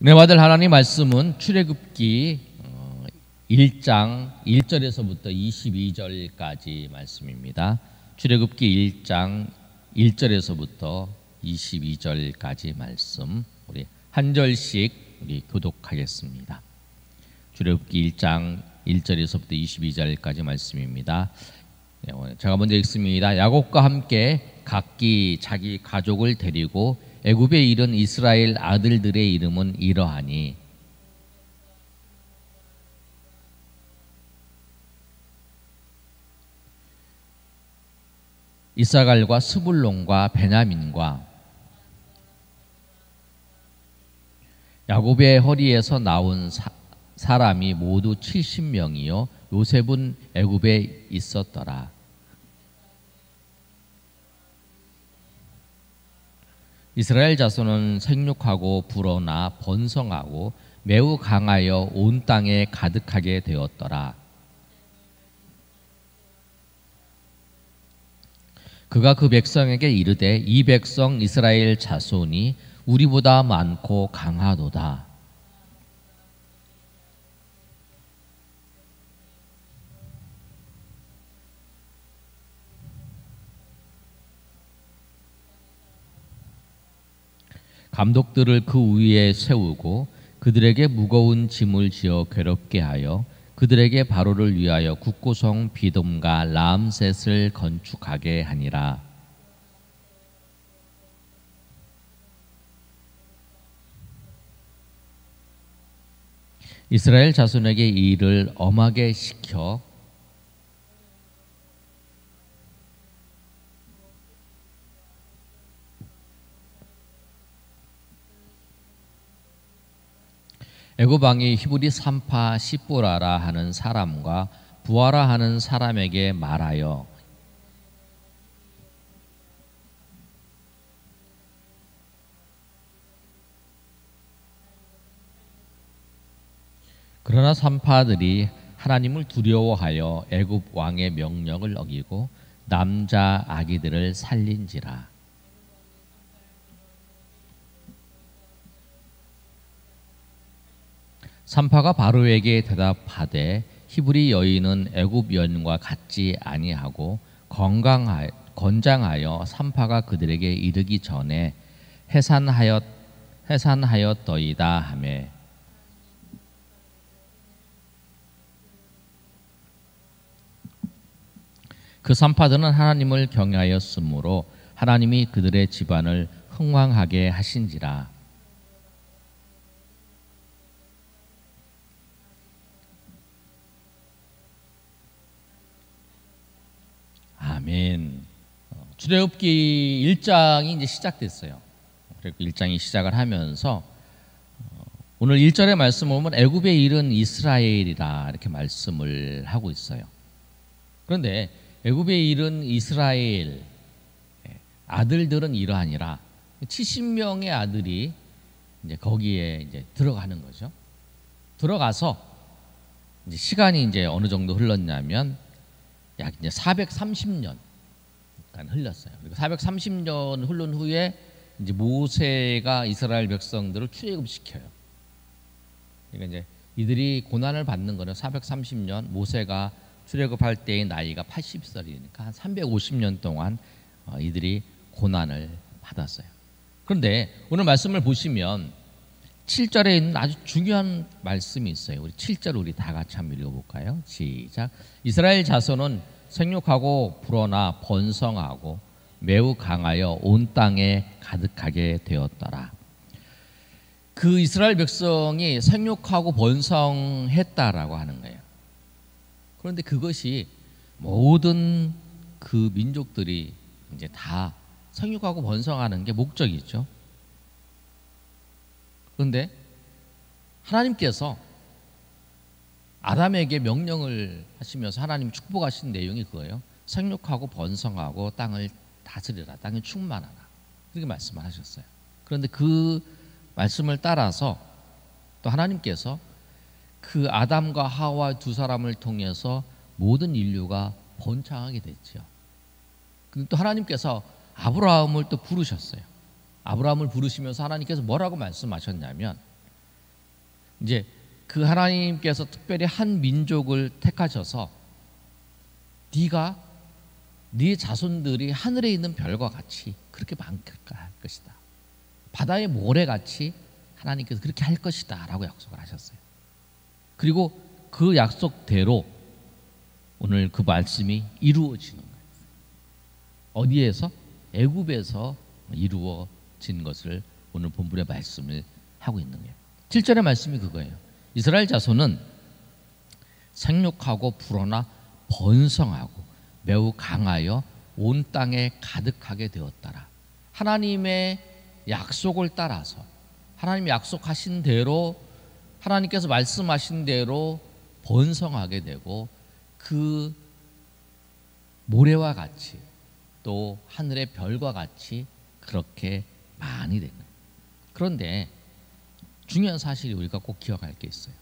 은혜 받을 하나님 말씀은 출애굽기 1장 1절에서부터 22절까지 말씀입니다. 출애굽기 1장 1절에서부터 22절까지 말씀 우리 한 절씩 우리 교독하겠습니다. 출애굽기 1장 1절에서부터 22절까지 말씀입니다. 제가 먼저 읽습니다. 야곱과 함께 각기 자기 가족을 데리고 애굽에 이른 이스라엘 아들들의 이름은 이러하니 이사갈과 스불론과 베냐민과 야곱의 허리에서 나온 사람이 모두 70명이요 요셉은 애굽에 있었더라. 이스라엘 자손은 생육하고 불어나 번성하고 매우 강하여 온 땅에 가득하게 되었더라. 그가 그 백성에게 이르되 이 백성 이스라엘 자손이 우리보다 많고 강하도다. 감독들을 그 위에 세우고 그들에게 무거운 짐을 지어 괴롭게 하여 그들에게 바로를 위하여 국고성 비돔과 람셋을 건축하게 하니라. 이스라엘 자손에게 이 일을 엄하게 시켜 애굽 왕이 히브리 산파 시보라라 하는 사람과 부하라 하는 사람에게 말하여 그러나 산파들이 하나님을 두려워하여 애굽 왕의 명령을 어기고 남자 아기들을 살린지라. 산파가 바로에게 대답하되 히브리 여인은 애굽 여인과 같지 아니하고 건장하여 산파가 그들에게 이르기 전에 해산하였더이다 하매 그 산파들은 하나님을 경외하였으므로 하나님이 그들의 집안을 흥왕하게 하신지라. 아멘. 출애굽기 1장이 이제 시작됐어요. 출애굽기 1장이 시작을 하면서 오늘 1절의 말씀을 보면 애굽에 이른 이스라엘이라 이렇게 말씀을 하고 있어요. 그런데 애굽에 이른 이스라엘 아들들은 이러하니라 70명의 아들이 이제 거기에 이제 들어가는 거죠. 들어가서 이제 시간이 이제 어느 정도 흘렀냐면 약 이제 430년 흘렀어요. 그리고 430년 흐른 후에 이제 모세가 이스라엘 백성들을 출애굽시켜요. 그러니까 이제 이들이 고난을 받는 거는 430년 모세가 출애굽할 때의 나이가 80살이니까 한 350년 동안 이들이 고난을 받았어요. 그런데 오늘 말씀을 보시면 7절에 있는 아주 중요한 말씀이 있어요. 우리 7절 우리 다 같이 한번 읽어볼까요? 시작. 이스라엘 자손은 생육하고 불어나 번성하고 매우 강하여 온 땅에 가득하게 되었더라. 그 이스라엘 백성이 생육하고 번성했다라고 하는 거예요. 그런데 그것이 모든 그 민족들이 이제 다 생육하고 번성하는 게 목적이죠. 그런데 하나님께서 아담에게 명령을 하시면서 하나님 축복하신 내용이 그거예요. 생육하고 번성하고 땅을 다스리라, 땅에 충만하라 그렇게 말씀을 하셨어요. 그런데 그 말씀을 따라서 또 하나님께서 그 아담과 하와 두 사람을 통해서 모든 인류가 번창하게 됐죠. 또 하나님께서 아브라함을 또 부르셨어요. 아브라함을 부르시면서 하나님께서 뭐라고 말씀하셨냐면 이제 그 하나님께서 특별히 한 민족을 택하셔서 네가 네 자손들이 하늘에 있는 별과 같이 그렇게 많을까 할 것이다. 바다의 모래같이 하나님께서 그렇게 할 것이다 라고 약속을 하셨어요. 그리고 그 약속대로 오늘 그 말씀이 이루어지는 거예요. 어디에서? 애굽에서 이루어진 것을 오늘 본문의 말씀을 하고 있는 거예요. 7절의 말씀이 그거예요. 이스라엘 자손은 생육하고 불어나 번성하고 매우 강하여 온 땅에 가득하게 되었더라. 하나님의 약속을 따라서 하나님이 약속하신 대로 하나님께서 말씀하신 대로 번성하게 되고 그 모래와 같이 또 하늘의 별과 같이 그렇게 많이 된 거예요. 그런데 중요한 사실이 우리가 꼭 기억할 게 있어요.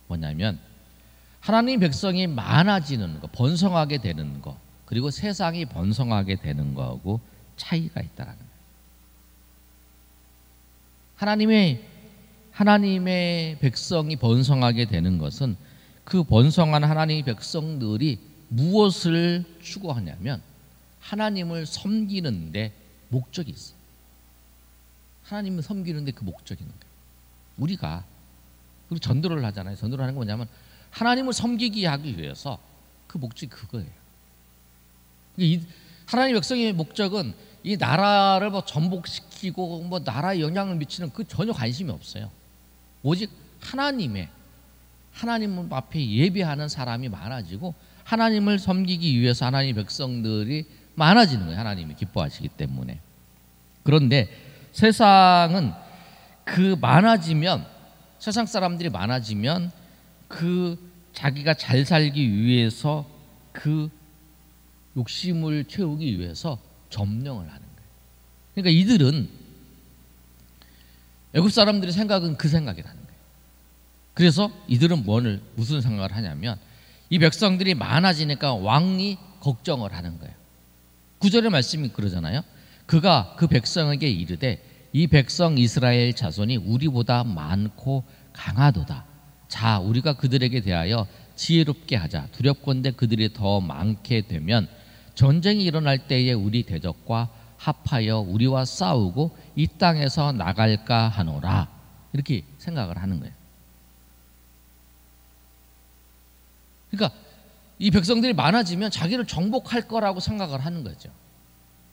뭐냐면 하나님 백성이 많아지는 거, 번성하게 되는 거, 그리고 세상이 번성하게 되는 거하고 차이가 있다는 거예요. 하나님의 백성이 번성하게 되는 것은 그 번성한 하나님의 백성들이 무엇을 추구하냐면 하나님을 섬기는데 목적이 있어요. 하나님을 섬기는데 그 목적이 있는 거예요. 우리가 전도를 하잖아요. 전도를 하는 건 뭐냐면 하나님을 섬기기 하기 위해서 그 목적이 그거예요. 하나님 백성의 목적은 이 나라를 뭐 전복시키고 뭐 나라에 영향을 미치는 그 전혀 관심이 없어요. 오직 하나님 앞에 예배하는 사람이 많아지고 하나님을 섬기기 위해서 하나님 백성들이 많아지는 거예요. 하나님이 기뻐하시기 때문에. 그런데 세상은 그 많아지면 세상 사람들이 많아지면 그 자기가 잘 살기 위해서 그 욕심을 채우기 위해서 점령을 하는 거예요. 그러니까 이들은 애굽 사람들의 생각은 그 생각이라는 거예요. 그래서 이들은 무슨 생각을 하냐면 이 백성들이 많아지니까 왕이 걱정을 하는 거예요. 9절의 말씀이 그러잖아요. 그가 그 백성에게 이르되 이 백성 이스라엘 자손이 우리보다 많고 강하도다. 자, 우리가 그들에게 대하여 지혜롭게 하자. 두렵건대 그들이 더 많게 되면 전쟁이 일어날 때에 우리 대적과 합하여 우리와 싸우고 이 땅에서 나갈까 하노라. 이렇게 생각을 하는 거예요. 그러니까 이 백성들이 많아지면 자기를 정복할 거라고 생각을 하는 거죠.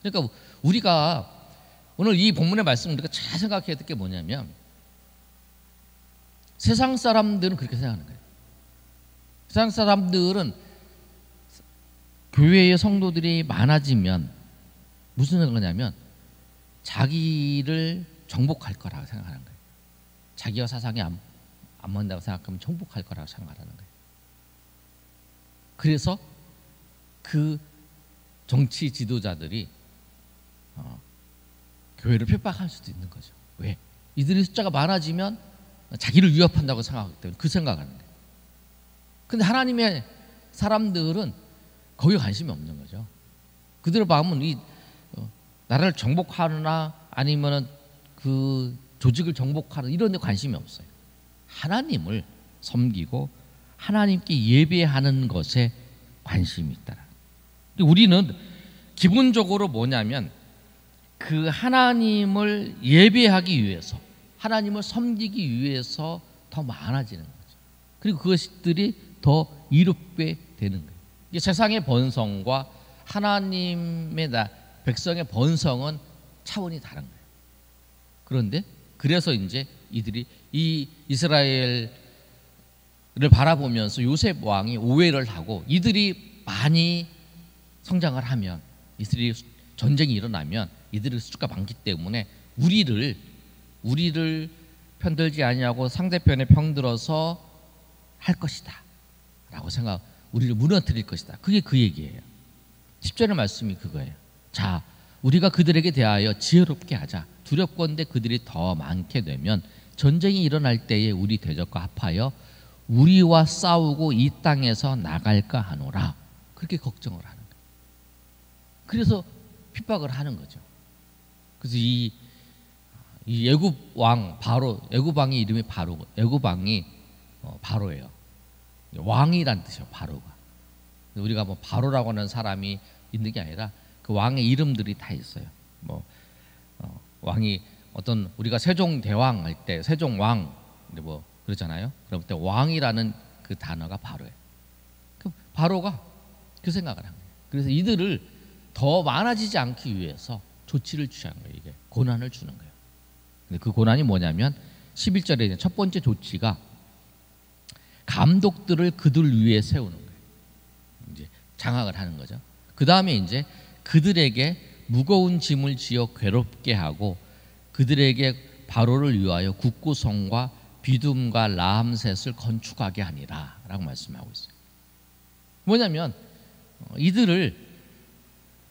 그러니까 우리가 오늘 이 본문의 말씀을 우리가 잘 생각해야 될 게 뭐냐면 세상 사람들은 그렇게 생각하는 거예요. 세상 사람들은 교회의 성도들이 많아지면 무슨 생각하냐면 자기를 정복할 거라고 생각하는 거예요. 자기와 사상이 안 맞는다고 생각하면 정복할 거라고 생각하는 거예요. 그래서 그 정치 지도자들이 교회를 핍박할 수도 있는 거죠. 왜? 이들의 숫자가 많아지면 자기를 위협한다고 생각하기 때문에 그 생각하는 거예요. 근데 하나님의 사람들은 거기에 관심이 없는 거죠. 그들의 마음은 이 나라를 정복하느나 아니면은 그 조직을 정복하는 이런 데 관심이 없어요. 하나님을 섬기고 하나님께 예배하는 것에 관심이 있다. 우리는 기본적으로 뭐냐면 그 하나님을 예배하기 위해서 하나님을 섬기기 위해서 더 많아지는 거죠. 그리고 그것들이 더 이롭게 되는 거예요. 이게 세상의 번성과 하나님의 백성의 번성은 차원이 다른 거예요. 그런데 그래서 이제 이들이 이 이스라엘을 바라보면서 요셉 왕이 오해를 하고 이들이 많이 성장을 하면 이들이 전쟁이 일어나면 이들의 수가 많기 때문에 우리를 편들지 아니하고 상대편에 편들어서 할 것이다 라고 생각, 우리를 무너뜨릴 것이다. 그게 그 얘기예요. 10절의 말씀이 그거예요. 자, 우리가 그들에게 대하여 지혜롭게 하자. 두렵건대 그들이 더 많게 되면 전쟁이 일어날 때에 우리 대적과 합하여 우리와 싸우고 이 땅에서 나갈까 하노라. 그렇게 걱정을 하는 거예요. 그래서 핍박을 하는 거죠. 그래서 이 이 애굽 왕 바로, 애굽 왕이 이름이 바로, 애굽 왕이 바로예요. 왕이란 뜻이에요. 바로가. 우리가 뭐 바로라고 하는 사람이 있는 게 아니라 그 왕의 이름들이 다 있어요. 뭐 왕이 어떤, 우리가 세종 대왕 할 때 세종 왕 뭐 그러잖아요. 그럼 그때 왕이라는 그 단어가 바로예요. 그 바로가 그 생각을 한 거예요. 그래서 이들을 더 많아지지 않기 위해서 조치를 취한 거예요. 이게 고난을 주는 거예요. 근데 그 고난이 뭐냐면 11절에 첫 번째 조치가 감독들을 그들 위에 세우는 거예요. 이제 장악을 하는 거죠. 그 다음에 이제 그들에게 무거운 짐을 지어 괴롭게 하고 그들에게 바로를 위하여 국구성과 비둠과 라암셋을 건축하게 하니라 라고 말씀하고 있어요. 뭐냐면 이들을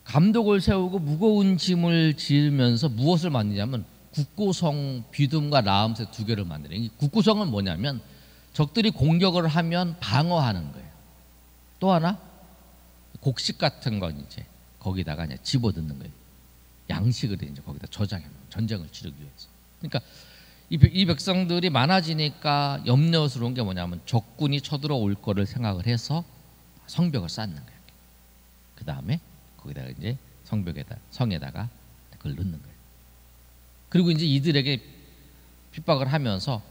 감독을 세우고 무거운 짐을 지으면서 무엇을 만드냐면 국구성, 비둠과 라암셋 두 개를 만드는. 이 국구성은 뭐냐면 적들이 공격을 하면 방어하는 거예요. 또 하나 곡식 같은 건 이제 거기다가 이제 집어넣는 거예요. 양식을 이제 거기다 저장해 놓은, 전쟁을 치르기 위해서. 그러니까 이 백성들이 많아지니까 염려스러운 게 뭐냐면 적군이 쳐들어올 거를 생각을 해서 성벽을 쌓는 거예요. 그 다음에 거기다가 이제 성에다가 그걸 넣는 거예요. 그리고 이제 이들에게 핍박을 하면서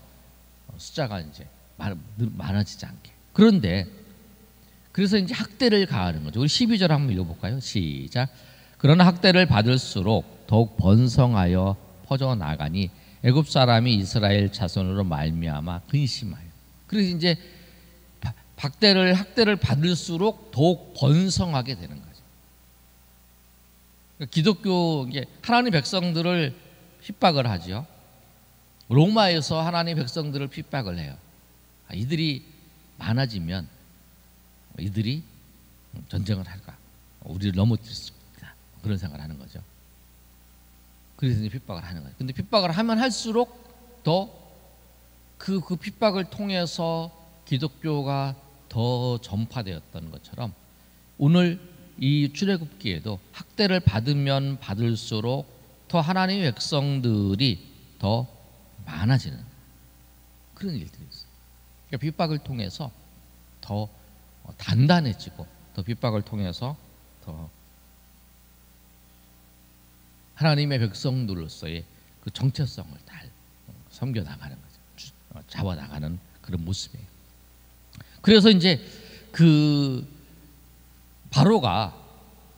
숫자가 이제 많아지지 않게. 그런데 그래서 이제 학대를 가하는 거죠. 우리 12절 한번 읽어볼까요? 시작. 그러나 학대를 받을수록 더욱 번성하여 퍼져나가니 애굽 사람이 이스라엘 자손으로 말미암아 근심하여. 그래서 이제 학대를 받을수록 더욱 번성하게 되는 거죠. 그러니까 기독교, 이게 하나님 백성들을 핍박을 하죠. 로마에서 하나님 백성들을 핍박을 해요. 이들이 많아지면 이들이 전쟁을 할까, 우리를 넘어뜨릴 수 있다, 그런 생각을 하는 거죠. 그래서 이제 핍박을 하는 거예요. 근데 핍박을 하면 할수록 더 그 핍박을 통해서 기독교가 더 전파되었던 것처럼 오늘 이 출애굽기에도 학대를 받으면 받을수록 더 하나님의 백성들이 더 많아지는 그런 일들이 있어요. 그러니까 핍박을 통해서 더 단단해지고, 더 핍박을 통해서 더 하나님의 백성들로서의 그 정체성을 잘 섬겨나가는 거죠. 잡아나가는 그런 모습이에요. 그래서 이제 그 바로가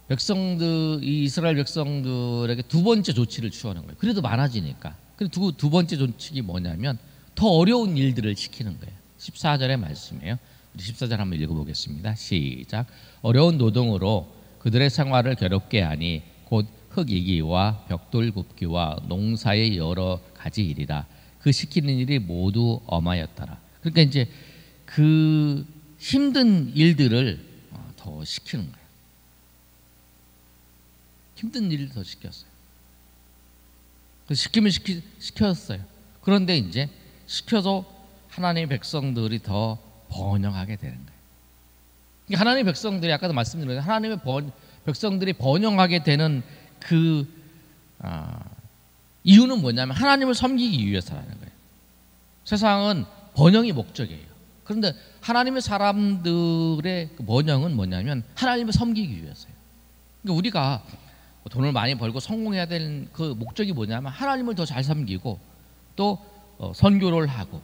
이 이스라엘 백성들에게 두 번째 조치를 취하는 거예요. 그래도 많아지니까. 그리고 두 번째 조치가 뭐냐면 더 어려운 일들을 시키는 거예요. 14절의 말씀이에요. 우리 14절 한번 읽어보겠습니다. 시작. 어려운 노동으로 그들의 생활을 괴롭게 하니 곧 흙이기와 벽돌 굽기와 농사의 여러 가지 일이라. 그 시키는 일이 모두 엄하였더라. 그러니까 이제 그 힘든 일들을 더 시키는 거예요. 힘든 일을 더 시켰어요. 시키면 시켰어요. 그런데 이제 시켜서 하나님의 백성들이 더 번영하게 되는 거예요. 하나님의 백성들이, 아까도 말씀드린 하나님의 백성들이 번영하게 되는 그 이유는 뭐냐면 하나님을 섬기기 위해서라는 거예요. 세상은 번영이 목적이에요. 그런데 하나님의 사람들의 그 번영은 뭐냐면 하나님을 섬기기 위해서예요. 그러니까 우리가 돈을 많이 벌고 성공해야 되는 그 목적이 뭐냐면 하나님을 더 잘 섬기고 또 선교를 하고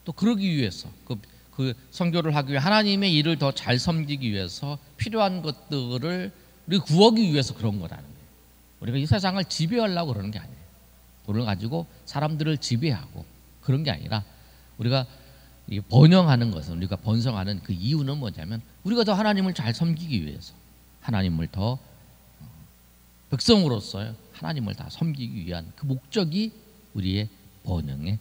또 그러기 위해서 그 선교를 하기 위해 하나님의 일을 더 잘 섬기기 위해서 필요한 것들을 우리 구하기 위해서 그런 거라는 거예요. 우리가 이 세상을 지배하려고 그러는 게 아니에요. 돈을 가지고 사람들을 지배하고 그런 게 아니라 우리가 번영하는 것은, 우리가 번성하는 그 이유는 뭐냐면 우리가 더 하나님을 잘 섬기기 위해서, 하나님을 더 백성으로서 하나님을 다 섬기기 위한 그 목적이 우리의 번성의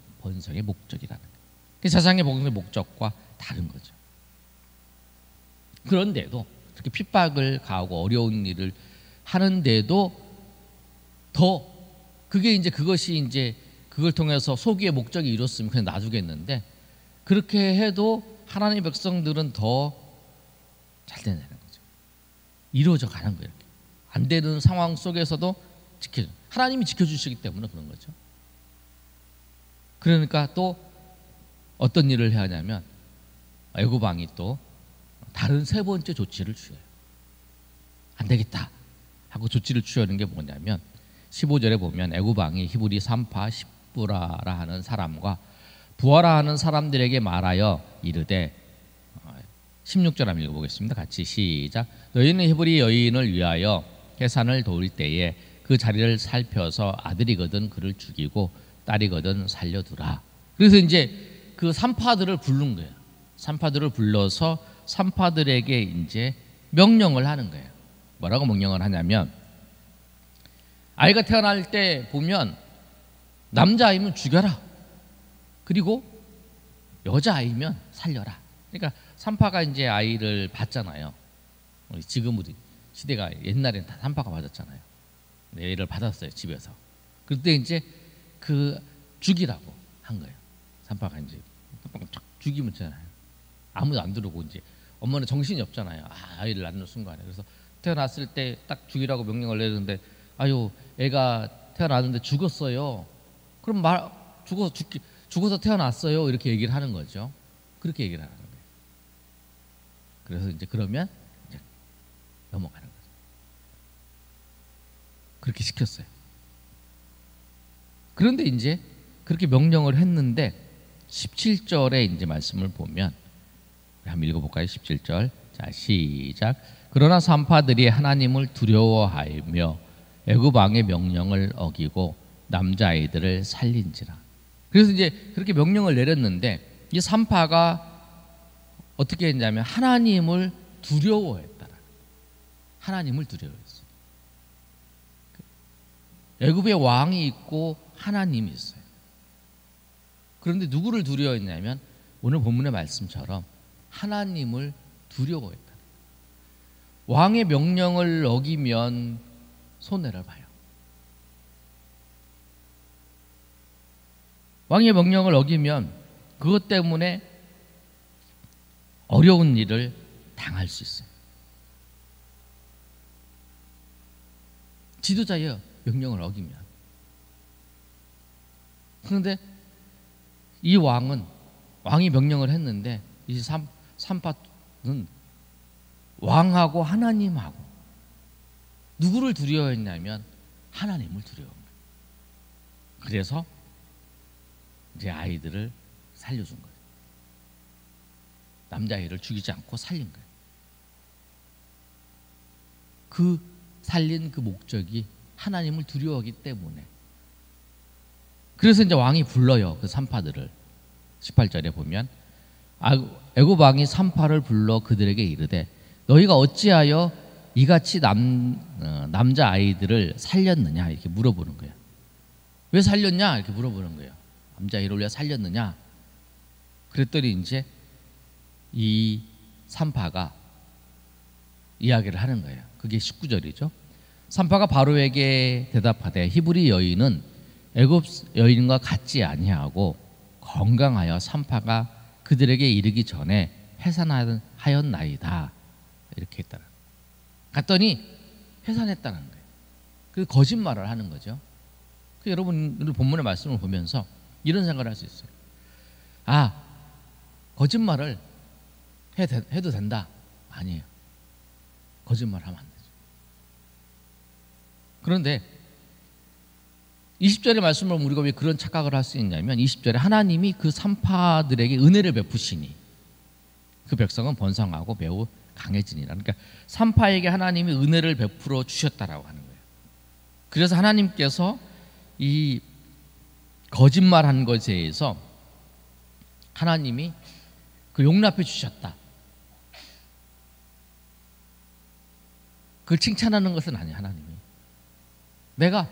목적이라는 거예요. 그 세상의 번성의 목적과 다른 거죠. 그런데도 그렇게 핍박을 가하고 어려운 일을 하는데도 더 그것이 이제 그걸 통해서 소기의 목적이 이뤘으면 그냥 놔두겠는데, 그렇게 해도 하나님의 백성들은 더 잘 되는 거죠. 이루어져 가는 거예요. 안 되는 상황 속에서도 하나님이 지켜주시기 때문에 그런 거죠. 그러니까 또 어떤 일을 해야 하냐면 애굽 왕이 또 다른 세 번째 조치를 취해요. 안 되겠다 하고 조치를 취하는 게 뭐냐면 15절에 보면 애굽 왕이 히브리 산파 십부라라 하는 사람과 부하라 하는 사람들에게 말하여 이르되 16절 한번 읽어보겠습니다. 같이 시작. 너희는 히브리 여인을 위하여 해산을 도울 때에 그 자리를 살펴서 아들이거든 그를 죽이고 딸이거든 살려두라. 그래서 이제 그 산파들을 부른 거예요. 산파들을 불러서 산파들에게 이제 명령을 하는 거예요. 뭐라고 명령을 하냐면 아이가 태어날 때 보면 남자아이면 죽여라. 그리고 여자아이면 살려라. 그러니까 산파가 이제 아이를 받잖아요. 지금 우리 시대가 옛날엔 다 산파가 받았잖아요. 애를 받았어요 집에서. 그때 이제 그 죽이라고 한 거예요. 산파가 이제 죽이면 되잖아요. 아무도 안 들어오고 이제 엄마는 정신이 없잖아요. 아이를 낳는 순간에. 그래서 태어났을 때 딱 죽이라고 명령을 내리는데 아유 애가 태어났는데 죽었어요. 그럼 죽어서 태어났어요. 이렇게 얘기를 하는 거죠. 그렇게 얘기를 하는 거예요. 그래서 이제 그러면 이제 넘어가는 거죠. 그렇게 시켰어요. 그런데 이제 그렇게 명령을 했는데 17절에 이제 말씀을 보면 한번 읽어볼까요? 17절. 자, 시작. 그러나 산파들이 하나님을 두려워하며 애굽 왕의 명령을 어기고 남자아이들을 살린지라. 그래서 이제 그렇게 명령을 내렸는데 이 산파가 어떻게 했냐면 하나님을 두려워했다. 하나님을 두려워했어요. 애굽의 왕이 있고 하나님이 있어요. 그런데 누구를 두려워했냐면 오늘 본문의 말씀처럼 하나님을 두려워했다. 왕의 명령을 어기면 손해를 봐요. 왕의 명령을 어기면 그것 때문에 어려운 일을 당할 수 있어요. 지도자의 명령을 어기면. 그런데 이 왕이 명령을 했는데 이 산파는 왕하고 하나님하고 누구를 두려워했냐면 하나님을 두려워한 거예요. 그래서 이제 아이들을 살려준 거예요. 남자아이를 죽이지 않고 살린 거예요. 그 살린 그 목적이 하나님을 두려워하기 때문에. 그래서 이제 왕이 불러요. 그 산파들을. 18절에 보면 애굽 왕이 산파를 불러 그들에게 이르되 너희가 어찌하여 이같이 남자 아이들을 살렸느냐 이렇게 물어보는 거예요. 왜 살렸냐 이렇게 물어보는 거예요. 남자아이를 왜 살렸느냐. 그랬더니 이제 이 산파가 이야기를 하는 거예요. 그게 19절이죠. 산파가 바로에게 대답하되 히브리 여인은 애굽 여인과 같지 아니하고 건강하여 산파가 그들에게 이르기 전에 해산하였나이다. 이렇게 했다는. 갔더니 해산했다는 거예요. 그 거짓말을 하는 거죠. 여러분들 본문의 말씀을 보면서 이런 생각을 할 수 있어요. 거짓말을 해도 된다. 아니에요. 거짓말하면 안 되죠. 그런데 20절의 말씀을 우리가 왜 그런 착각을 할 수 있냐면 20절에 하나님이 그 산파들에게 은혜를 베푸시니 그 백성은 번성하고 매우 강해지니라. 그러니까 산파에게 하나님이 은혜를 베풀어 주셨다라고 하는 거예요. 그래서 하나님께서 이 거짓말한 것에 대해서 하나님이 그 용납해 주셨다. 그걸 칭찬하는 것은 아니에요. 하나님이 내가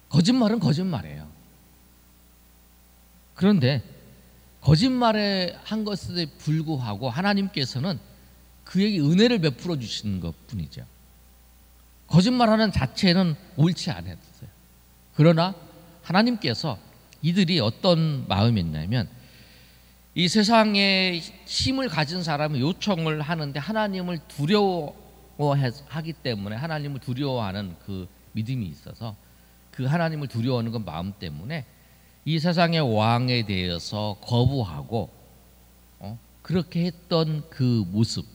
거짓말은 거짓말이에요. 그런데 거짓말에 한 것에 불구하고 하나님께서는 그에게 은혜를 베풀어 주시는 것뿐이죠. 거짓말하는 자체는 옳지 않았어요. 그러나 하나님께서 이들이 어떤 마음이었냐면 이 세상에 힘을 가진 사람이 요청을 하는데 하나님을 두려워하기 때문에 하나님을 두려워하는 그 믿음이 있어서 그 하나님을 두려워하는 그 마음 때문에 이 세상의 왕에 대해서 거부하고 그렇게 했던 그 모습,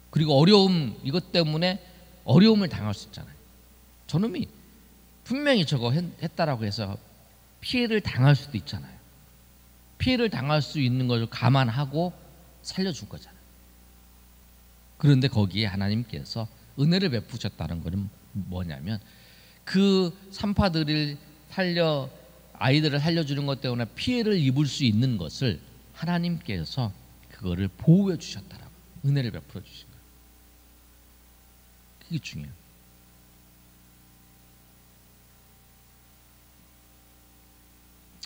그리고 어려움, 이것 때문에 어려움을 당할 수 있잖아요. 저놈이 분명히 저거 했다라고 해서 피해를 당할 수도 있잖아요. 피해를 당할 수 있는 것을 감안하고 살려준 거잖아요. 그런데 거기에 하나님께서 은혜를 베푸셨다는 것은 뭐냐면, 그 산파들을 아이들을 살려주는 것 때문에 피해를 입을 수 있는 것을 하나님께서 그거를 보호해 주셨다라고, 은혜를 베풀어 주신 거예요. 그게 중요해요.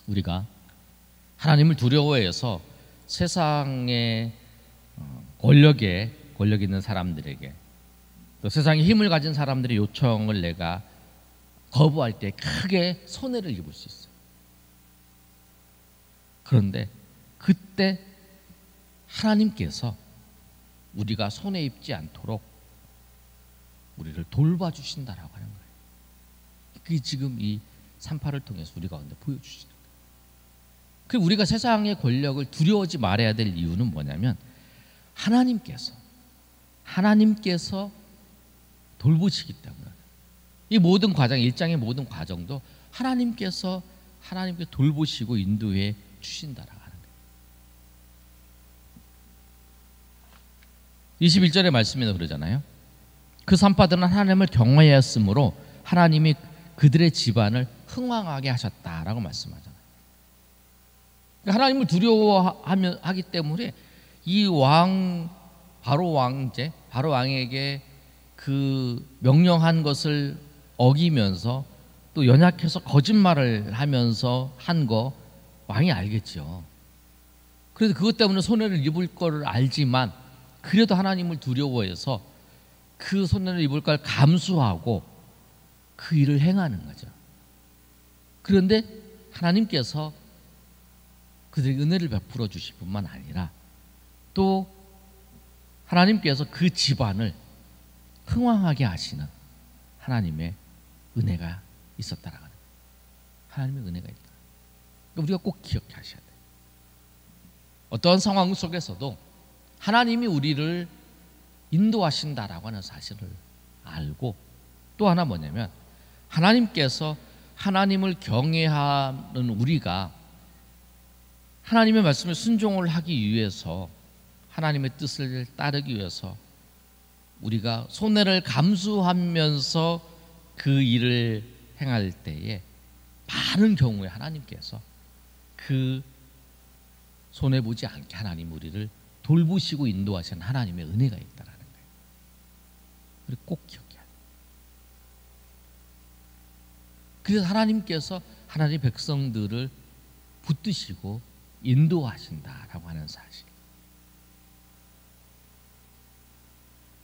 우리가 하나님을 두려워해서 세상의 권력 있는 사람들에게, 또 세상에 힘을 가진 사람들의 요청을 내가 거부할 때 크게 손해를 입을 수 있어요. 그런데 그때 하나님께서 우리가 손해 입지 않도록 우리를 돌봐주신다라고 하는 거예요. 그게 지금 이 산파를 통해서 우리 가운데 보여주시는 거예요. 그리고 우리가 세상의 권력을 두려워하지 말아야 될 이유는 뭐냐면, 하나님께서 돌보시기 때문에, 이 모든 과정, 일장의 모든 과정도 하나님께 돌보시고 인도해 주신다라고 하는 거예요. 21절의 말씀에도 그러잖아요. 그 산파들은 하나님을 경외하였으므로 하나님이 그들의 집안을 흥왕하게 하셨다라고 말씀하잖아요. 그러니까 하나님을 두려워하기 때문에 이 바로 왕에게 그 명령한 것을 어기면서 또 연약해서 거짓말을 하면서 한 거 왕이 알겠죠. 그래서 그것 때문에 손해를 입을 거를 알지만 그래도 하나님을 두려워해서 그 손해를 입을 걸 감수하고 그 일을 행하는 거죠. 그런데 하나님께서 그들에게 은혜를 베풀어 주실 뿐만 아니라 또 하나님께서 그 집안을 흥왕하게 하시는 하나님의 은혜가 있었다라는 거예요. 하나님의 은혜가 있다. 그러니까 우리가 꼭 기억하셔야 돼요. 어떠한 상황 속에서도 하나님이 우리를 인도하신다라고 하는 사실을 알고, 또 하나 뭐냐면, 하나님께서 하나님을 경외하는 우리가 하나님의 말씀에 순종을 하기 위해서, 하나님의 뜻을 따르기 위해서 우리가 손해를 감수하면서 그 일을 행할 때에 많은 경우에 하나님께서 그 손해보지 않게 하나님 우리를 돌보시고 인도하시는 하나님의 은혜가 있다라는 거예요. 우리 꼭 기억해야 돼요. 그래서 하나님께서 하나님의 백성들을 붙드시고 인도하신다라고 하는 사실.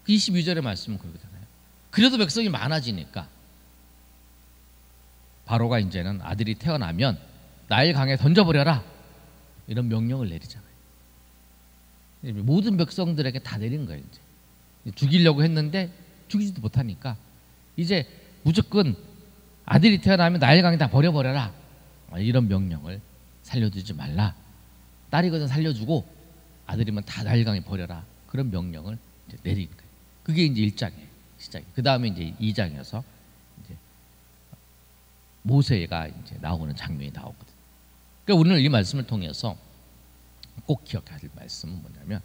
22절의 말씀은 그러잖아요. 그래도 백성이 많아지니까 바로가 이제는 아들이 태어나면 나일 강에 던져버려라, 이런 명령을 내리잖아요. 모든 백성들에게 다 내린 거예요. 이제 죽이려고 했는데 죽이지도 못하니까 이제 무조건 아들이 태어나면 나일 강에 다 버려버려라, 이런 명령을, 살려두지 말라, 딸이거든 살려주고 아들이면 다 나일 강에 버려라, 그런 명령을 이제 내린 거예요. 그게 이제 1장의 시작이에요. 그 다음에 이제 2장에서 이제 모세가 이제 나오는 장면이 나오거든요. 그러니까 오늘 이 말씀을 통해서 꼭 기억해야 할 말씀은 뭐냐면,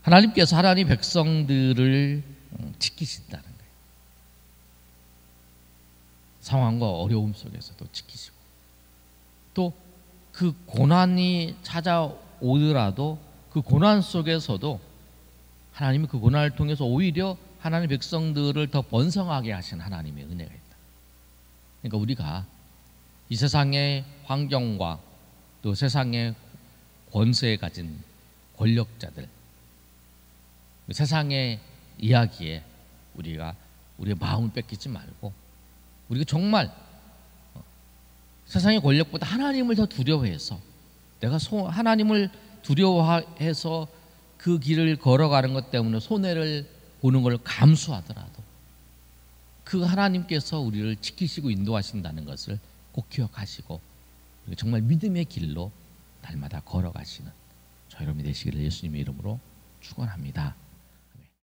하나님께서 하나님 백성들을 지키신다는 거예요. 상황과 어려움 속에서도 지키시고, 또 그 고난이 찾아오더라도 그 고난 속에서도 하나님이 그 고난을 통해서 오히려 하나님 백성들을 더 번성하게 하신 하나님의 은혜가 있다. 그러니까 우리가 이 세상의 환경과 또 세상의 권세에 가진 권력자들, 세상의 이야기에 우리가 우리의 마음을 뺏기지 말고, 우리가 정말 세상의 권력보다 하나님을 더 두려워해서, 내가 하나님을 두려워해서 그 길을 걸어가는 것 때문에 손해를 보는 걸 감수하더라도 그 하나님께서 우리를 지키시고 인도하신다는 것을 꼭 기억하시고 그리고 정말 믿음의 길로 날마다 걸어가시는 저 여러분이 되시기를 예수님의 이름으로 축원합니다.